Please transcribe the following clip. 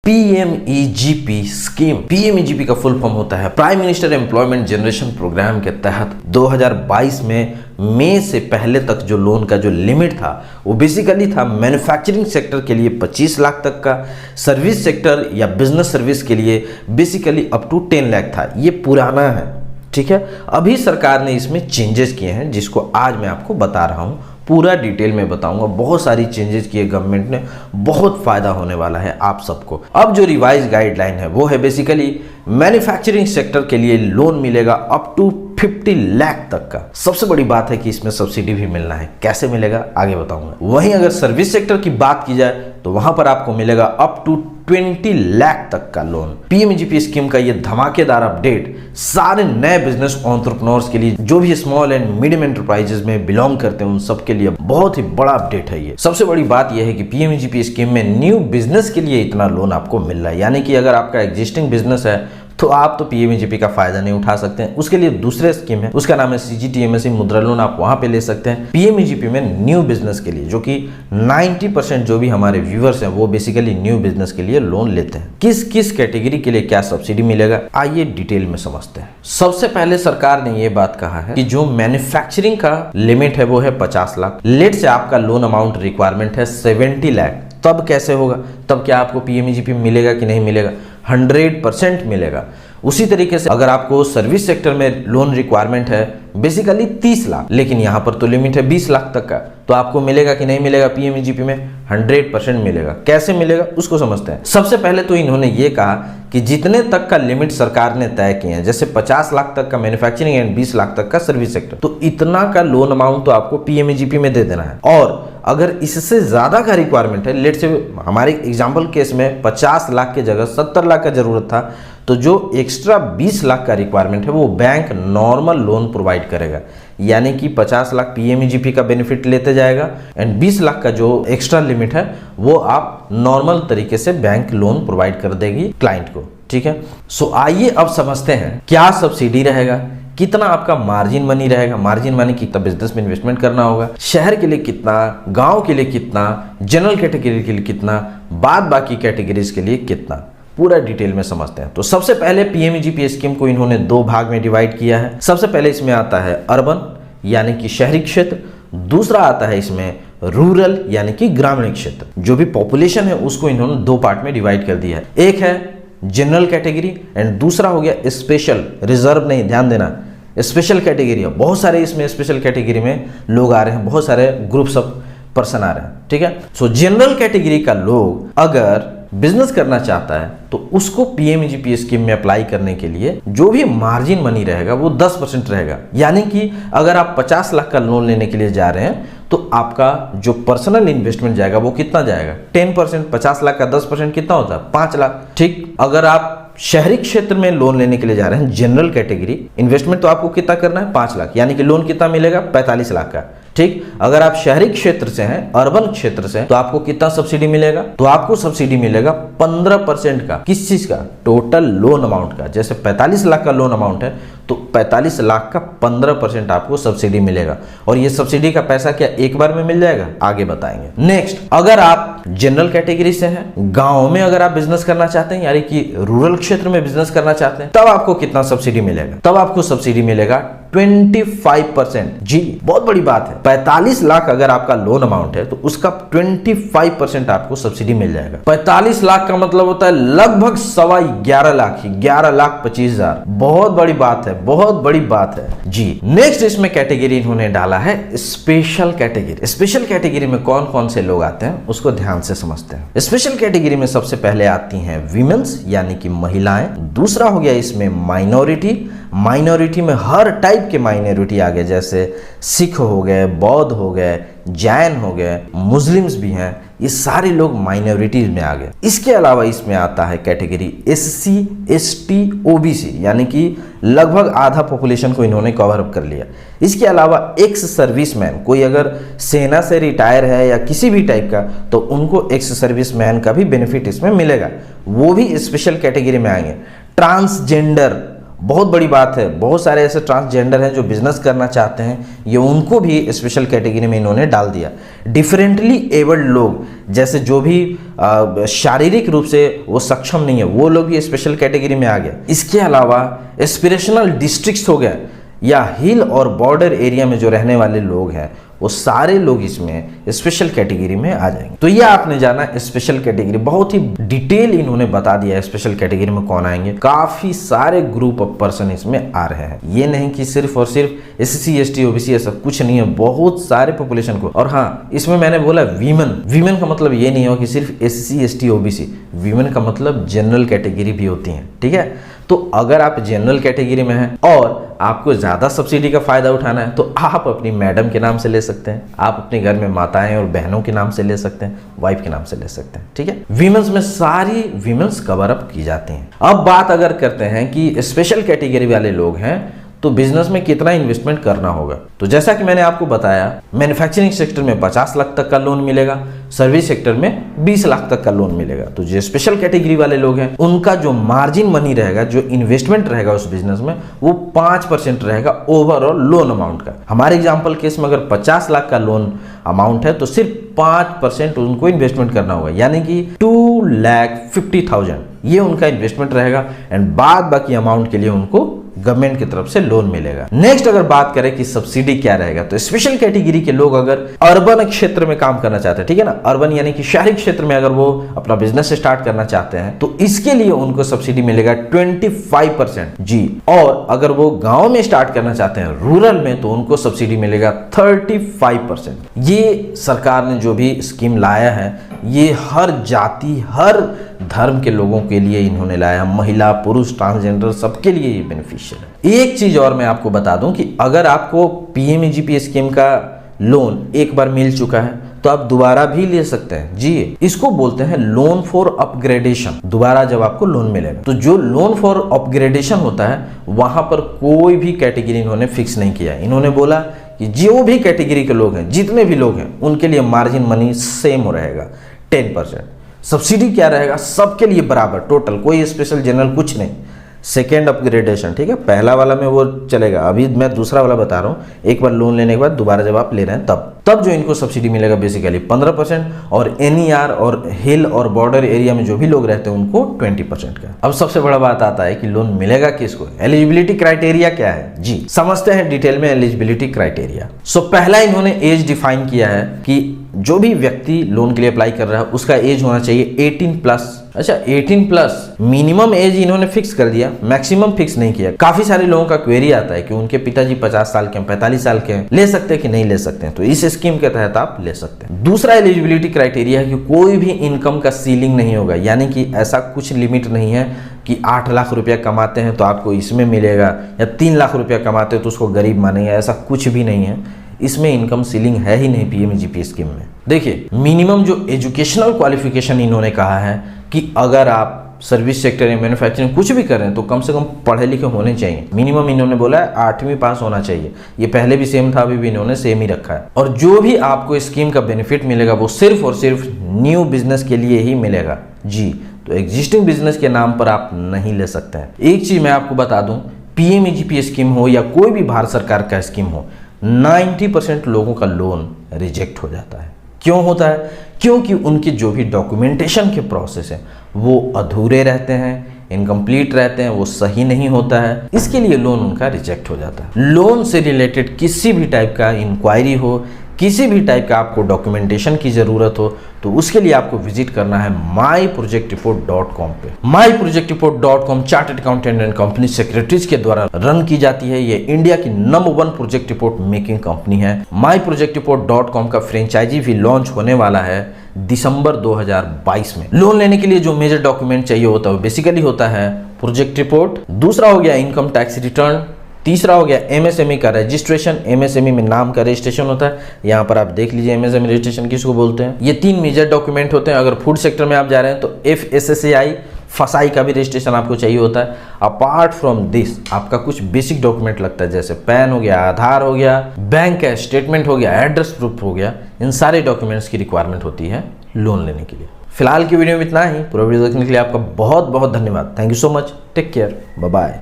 PMEGP scheme. PMEGP का full form होता है Prime Minister Employment Generation Programme के तहत 2022 में मई से पहले तक जो लोन का जो लिमिट था वो बेसिकली था मैन्युफैक्चरिंग सेक्टर के लिए 25 लाख तक का, सर्विस सेक्टर या बिजनेस सर्विस के लिए बेसिकली अप टू 10 लाख था। ये पुराना है, ठीक है। अभी सरकार ने इसमें चेंजेस किए हैं जिसको आज मैं आपको बता रहा हूँ, पूरा डिटेल में बताऊंगा। बहुत सारी चेंजेस किए गवर्नमेंट ने, बहुत फायदा होने वाला है आप सबको। अब जो रिवाइज गाइडलाइन है वो है बेसिकली मैन्युफैक्चरिंग सेक्टर के लिए लोन मिलेगा अप टू 50 लाख तक का। सबसे बड़ी बात है कि इसमें सब्सिडी भी मिलना है। कैसे मिलेगा आगे बताऊंगा। वहीं अगर सर्विस सेक्टर की बात की जाए तो वहां पर आपको मिलेगा अप टू 20 लाख तक का लोन। पीएमईजीपी स्कीम का ये धमाकेदार अपडेट सारे नए बिजनेस एंटरप्रेन्योर्स के लिए, जो भी स्मॉल एंड मीडियम एंटरप्राइजेस में बिलोंग करते हैं, उन सब के लिए बहुत ही बड़ा अपडेट है ये। सबसे बड़ी बात यह है कि पीएमईजीपी स्कीम में न्यू बिजनेस के लिए इतना लोन आपको मिल रहा है। यानी कि अगर आपका एग्जिस्टिंग बिजनेस है तो आप तो पीएमईजीपी का फायदा नहीं उठा सकते हैं। उसके लिए दूसरे स्कीम है, उसका नाम है सीजीटीएमएसई मुद्रा लोन, आप वहां पे ले सकते हैं। पीएमईजीपी में न्यू बिजनेस के लिए, जो कि 90% जो भी हमारे व्यूअर्स हैं वो बेसिकली न्यू बिजनेस के लिए लोन लेते हैं। किस किस कैटेगरी के लिए क्या सब्सिडी मिलेगा आइए डिटेल में समझते हैं। सबसे पहले सरकार ने ये बात कहा है कि जो मैन्युफैक्चरिंग का लिमिट है वो है 50 लाख। लेट से आपका लोन अमाउंट रिक्वायरमेंट है 70 लाख। तब कैसे होगा, तब क्या आपको पीएमईजीपी मिलेगा कि नहीं मिलेगा? 100% मिलेगा। उसी तरीके से अगर आपको सर्विस सेक्टर में लोन रिक्वायरमेंट है बेसिकली 30 लाख, लेकिन यहां पर तो लिमिट है 20 लाख तक का, तो आपको मिलेगा कि नहीं मिलेगा पीएमईजीपी में? 100% मिलेगा। कैसे मिलेगा उसको समझते हैं। सबसे पहले तो इन्होंने ये कहा कि जितने तक का लिमिट सरकार ने तय किए हैं, जैसे 50 लाख तक का मैन्युफैक्चरिंग एंड 20 लाख तक का सर्विस सेक्टर, तो इतना का लोन अमाउंट तो आपको पीएमईजीपी में दे देना है। और अगर इससे ज्यादा का रिक्वायरमेंट है, लेट से हमारे एग्जाम्पल केस में 50 लाख की जगह 70 लाख का जरूरत था, तो जो एक्स्ट्रा 20 लाख का रिक्वायरमेंट है वो बैंक नॉर्मल लोन प्रोवाइड करेगा। यानी कि 50 लाख पीएमईजीपी का बेनिफिट लेते जाएगा एंड 20 लाख का जो एक्स्ट्रा लिमिट है वो आप नॉर्मल तरीके से बैंक लोन प्रोवाइड कर देगी क्लाइंट को, ठीक है। सो आइए अब समझते हैं क्या सब्सिडी रहेगा, कितना आपका मार्जिन मनी रहेगा। मार्जिन मनी कितना बिजनेस में इन्वेस्टमेंट करना होगा, शहर के लिए कितना, गांव के लिए कितना, जनरल कैटेगरी के लिए कितना, बाद बाकी कैटेगरीज के लिए कितना, पूरा डिटेल में समझते हैं। तो सबसे पहले पीएमईजीपी स्कीम को इन्होंने 2 भाग में डिवाइड किया है। सबसे पहले इसमें आता है अर्बन यानी कि शहरी क्षेत्र, दूसरा आता है इसमें रूरल यानी कि ग्रामीण क्षेत्र। जो भी पॉपुलेशन है उसको इन्होंने 2 पार्ट में डिवाइड कर दिया है। एक है जनरल कैटेगरी एंड दूसरा हो गया स्पेशल, रिजर्व नहीं, ध्यान देना, स्पेशल कैटेगरी है। बहुत सारे इसमें स्पेशल कैटेगरी में लोग आ रहे हैं, बहुत सारे ग्रुप्स ऑफ पर्सन आ रहे हैं, ठीक है। सो जनरल कैटेगरी का लोग अगर बिजनेस करना चाहता है तो उसको पीएमईजीपी स्कीम में अप्लाई करने के लिए जो भी मार्जिन मनी रहेगा वो 10% रहेगा। यानी कि अगर आप 50 लाख का लोन लेने के लिए जा रहे हैं तो आपका जो पर्सनल इन्वेस्टमेंट जाएगा वो कितना जाएगा? 10%। 50 लाख का 10% कितना होता है? 5 लाख, ठीक। अगर आप शहरी क्षेत्र में लोन लेने के लिए जा रहे हैं जनरल कैटेगरी, इन्वेस्टमेंट तो आपको कितना करना है? 5 लाख, यानी कि लोन कितना मिलेगा? 45 लाख का, ठीक। अगर आप शहरी क्षेत्र से हैं, अर्बन क्षेत्र से, तो आपको कितना सब्सिडी मिलेगा? तो आपको सब्सिडी मिलेगा 15% का। किस चीज का? टोटल लोन अमाउंट का। जैसे 45 लाख का लोन अमाउंट है तो 45 लाख का 15% आपको सब्सिडी मिलेगा। और ये सब्सिडी का पैसा क्या एक बार में मिल जाएगा? आगे बताएंगे। नेक्स्ट, अगर आप जनरल कैटेगरी से हैं, गांव में अगर आप बिजनेस करना चाहते हैं यानी कि रूरल क्षेत्र में बिजनेस करना चाहते हैं, तब आपको कितना सब्सिडी मिलेगा? तब आपको सब्सिडी मिलेगा 25%। जी बहुत बड़ी बात है। 45 लाख अगर आपका लोन अमाउंट है तो उसका 25% आपको सब्सिडी मिल जाएगा। 45 लाख का मतलब होता है लगभग 11.25 लाख ही, 11,25,000। बहुत बड़ी बात है, बहुत बड़ी बात है जी। नेक्स्ट इसमें कैटेगरी इन्होंने डाला है स्पेशल कैटेगरी। स्पेशल कैटेगरी में कौन कौन से लोग आते हैं उसको ध्यान से समझते हैं। स्पेशल कैटेगरी में सबसे पहले आती हैं वीमेंस यानी कि महिलाएं। दूसरा हो गया इसमें माइनॉरिटी। माइनॉरिटी में हर टाइप के माइनॉरिटी आ गए, जैसे सिख हो गए, बौद्ध हो गए, जैन हो गए, मुस्लिम्स भी हैं, ये सारे लोग माइनॉरिटीज में आ गए। इसके अलावा इसमें आता है कैटेगरी एससी, एसटी, ओबीसी, यानी कि लगभग आधा पॉपुलेशन को इन्होंने कवर अप कर लिया। इसके अलावा एक्स सर्विसमैन, कोई अगर सेना से रिटायर है या किसी भी टाइप का, तो उनको एक्स सर्विसमैन का भी बेनिफिट इसमें मिलेगा, वो भी स्पेशल कैटेगरी में आएंगे। ट्रांसजेंडर, बहुत बड़ी बात है, बहुत सारे ऐसे ट्रांसजेंडर हैं जो बिजनेस करना चाहते हैं, ये उनको भी स्पेशल कैटेगरी में इन्होंने डाल दिया। डिफरेंटली एबल्ड लोग, जैसे जो भी शारीरिक रूप से वो सक्षम नहीं है, वो लोग भी स्पेशल कैटेगरी में आ गए। इसके अलावा एस्पिरेशनल डिस्ट्रिक्ट्स हो गए या हिल और बॉर्डर एरिया में जो रहने वाले लोग हैं, वो सारे लोग इसमें स्पेशल कैटेगरी में आ जाएंगे। तो ये आपने जाना स्पेशल कैटेगरी, बहुत ही डिटेल इन्होंने बता दिया है स्पेशल कैटेगरी में कौन आएंगे। काफी सारे ग्रुप ऑफ पर्सन इसमें आ रहे हैं, ये नहीं कि सिर्फ और सिर्फ SC ST OBC ऐसा कुछ नहीं है, बहुत सारे पॉपुलेशन को। और हाँ, इसमें मैंने बोला वीमेन का मतलब ये नहीं हो कि सिर्फ SC ST OBC, वीमेन का मतलब जनरल कैटेगरी भी होती है, ठीक है। तो अगर आप जनरल कैटेगरी में हैं और आपको ज्यादा सब्सिडी का फायदा उठाना है तो आप अपनी मैडम के नाम से ले सकते हैं, आप अपने घर में माताएं और बहनों के नाम से ले सकते हैं, वाइफ के नाम से ले सकते हैं, ठीक है। वीमेंस में सारी वीमेंस कवर अप की जाती हैं। अब बात अगर करते हैं कि स्पेशल कैटेगरी वाले लोग हैं तो बिजनेस में कितना इन्वेस्टमेंट करना होगा, तो जैसा कि मैंने आपको बताया, मैन्युफैक्चरिंग सेक्टर में 50 लाख तक का लोन मिलेगा, सर्विस सेक्टर में 20 लाख तक का लोन मिलेगा। तो जो स्पेशल कैटेगरी वाले लोग हैं उनका जो मार्जिन मनी रहेगा, जो इन्वेस्टमेंट रहेगा उस बिजनेस में, वो 5% रहेगा ओवरऑल लोन अमाउंट का। हमारे एग्जाम्पल केस में अगर 50 लाख का लोन अमाउंट है तो सिर्फ 5% उनको इन्वेस्टमेंट करना होगा, यानी कि 2,50,000 ये उनका इन्वेस्टमेंट रहेगा एंड बाद बाकी अमाउंट के लिए उनको गवर्नमेंट की तरफ से लोन मिलेगा। नेक्स्ट अगर बात करें कि सब्सिडी क्या रहेगा, तो स्पेशल कैटेगरी के लोग अगर अर्बन क्षेत्र में काम करना चाहते हैं, ठीक है ना, अर्बन यानी कि शहरी क्षेत्र में अगर वो अपना बिजनेस स्टार्ट करना चाहते हैं तो इसके लिए उनको सब्सिडी मिलेगा 25% जी। और अगर वो गांव में स्टार्ट करना चाहते हैं रूरल में तो उनको सब्सिडी मिलेगा 35%। ये सरकार ने जो भी स्कीम लाया है ये हर जाति हर धर्म के लोगों के लिए इन्होंने लाया, महिला पुरुष ट्रांसजेंडर सबके लिए ये बेनिफिशियल है। एक चीज और मैं आपको बता दूं कि अगर आपको PMEGP स्कीम का लोन एक बार मिल चुका है तो आप दोबारा भी ले सकते हैं जी। इसको बोलते हैं लोन फॉर अपग्रेडेशन। दोबारा जब आपको लोन मिलेगा तो जो लोन फॉर अपग्रेडेशन होता है वहां पर कोई भी कैटेगरी इन्होंने फिक्स नहीं किया। इन्होंने बोला कि जो भी कैटेगरी के लोग हैं, जितने भी लोग हैं, उनके लिए मार्जिन मनी सेम रहेगा 10%। सब्सिडी क्या रहेगा, सबके लिए बराबर टोटल, कोई स्पेशल जनरल कुछ नहीं। सेकेंड अपग्रेडेशन, ठीक है, पहला वाला में वो चलेगा, अभी मैं दूसरा वाला बता रहा हूँ। एक बार लोन लेने के बाद दोबारा जब आप ले रहे हैं तब जो इनको सब्सिडी मिलेगा बेसिकली 15% और NER और हिल और बॉर्डर एरिया में जो भी लोग रहते हैं उनको 20% का। अब सबसे बड़ा बात आता है कि लोन मिलेगा किसको, एलिजिबिलिटी क्राइटेरिया क्या है जी। समझते हैं डिटेल में एलिजिबिलिटी क्राइटेरिया। सो पहला इन्होंने एज डिफाइन किया है कि जो भी व्यक्ति लोन के लिए अप्लाई कर रहा है उसका एज होना चाहिए 18+। अच्छा, 18+। मिनिमम एज इन्होंने फिक्स कर दिया, मैक्सिमम फिक्स नहीं किया। काफी सारे लोगों का क्वेरी आता है कि उनके पिताजी 50 साल के हैं, 45 साल के हैं, ले सकते हैं कि नहीं ले सकते हैं, तो इस स्कीम के तहत आप ले सकते हैं। दूसरा एलिजिबिलिटी क्राइटेरिया है कि कोई भी इनकम का सीलिंग नहीं होगा, यानी कि ऐसा कुछ लिमिट नहीं है कि 8 लाख रुपया कमाते हैं तो आपको इसमें मिलेगा या 3 लाख रुपया कमाते हैं तो उसको गरीब मानेंगे, ऐसा कुछ भी नहीं है। इसमें इनकम सीलिंग है ही नहीं PMEGP स्कीम में। देखिए, मिनिमम जो एजुकेशनल क्वालिफिकेशन इन्होंने कहा है कि अगर आप सर्विस सेक्टर या मैन्युफैक्चरिंग कुछ भी कर रहे हैं तो कम से कम पढ़े लिखे होने चाहिए। मिनिमम इन्होंने बोला है 8वीं पास होना चाहिए। ये पहले भी सेम था, अभी भी इन्होंने सेम ही रखा है। और जो भी आपको स्कीम का बेनिफिट मिलेगा वो सिर्फ और सिर्फ न्यू बिजनेस के लिए ही मिलेगा जी। तो एग्जिस्टिंग बिजनेस के नाम पर आप नहीं ले सकते हैं। एक चीज मैं आपको बता दूं, PMEGP स्कीम हो या कोई भी भारत सरकार का स्कीम हो, 90% लोगों का लोन रिजेक्ट हो जाता है। क्यों होता है? क्योंकि उनके जो भी डॉक्यूमेंटेशन के प्रोसेस है वो अधूरे रहते हैं, इनकम्प्लीट रहते हैं, वो सही नहीं होता है, इसके लिए लोन उनका रिजेक्ट हो जाता है। लोन से रिलेटेड किसी भी टाइप का इंक्वायरी हो, किसी भी टाइप का आपको डॉक्यूमेंटेशन की जरूरत हो तो उसके लिए आपको विजिट करना है myprojectreport.com पे। myprojectreport.com chartered accountant and company secretaries के द्वारा रन की जाती है। ये इंडिया की number 1 project report making company है। myprojectreport.com का फ्रेंचाइजी भी लॉन्च होने वाला है दिसंबर 2022 में। लोन लेने के लिए जो मेजर डॉक्यूमेंट चाहिए होता है बेसिकली होता है प्रोजेक्ट रिपोर्ट, दूसरा हो गया इनकम टैक्स रिटर्न, तीसरा हो गया MSME का रजिस्ट्रेशन। MSME में नाम का रजिस्ट्रेशन होता है, यहाँ पर आप देख लीजिए MSME रजिस्ट्रेशन किसको बोलते हैं। ये 3 मेजर डॉक्यूमेंट होते हैं। अगर फूड सेक्टर में आप जा रहे हैं तो FSSAI फसाई का भी रजिस्ट्रेशन आपको चाहिए होता है। अपार्ट फ्रॉम दिस आपका कुछ बेसिक डॉक्यूमेंट लगता है, जैसे पैन हो गया, आधार हो गया, बैंक का स्टेटमेंट हो गया, एड्रेस प्रूफ हो गया। इन सारे डॉक्यूमेंट्स की रिक्वायरमेंट होती है लोन लेने के लिए। फिलहाल की वीडियो में इतना ही। पूरा वीडियो देखने के लिए आपका बहुत बहुत धन्यवाद। Thank you so much. Take care, bye bye.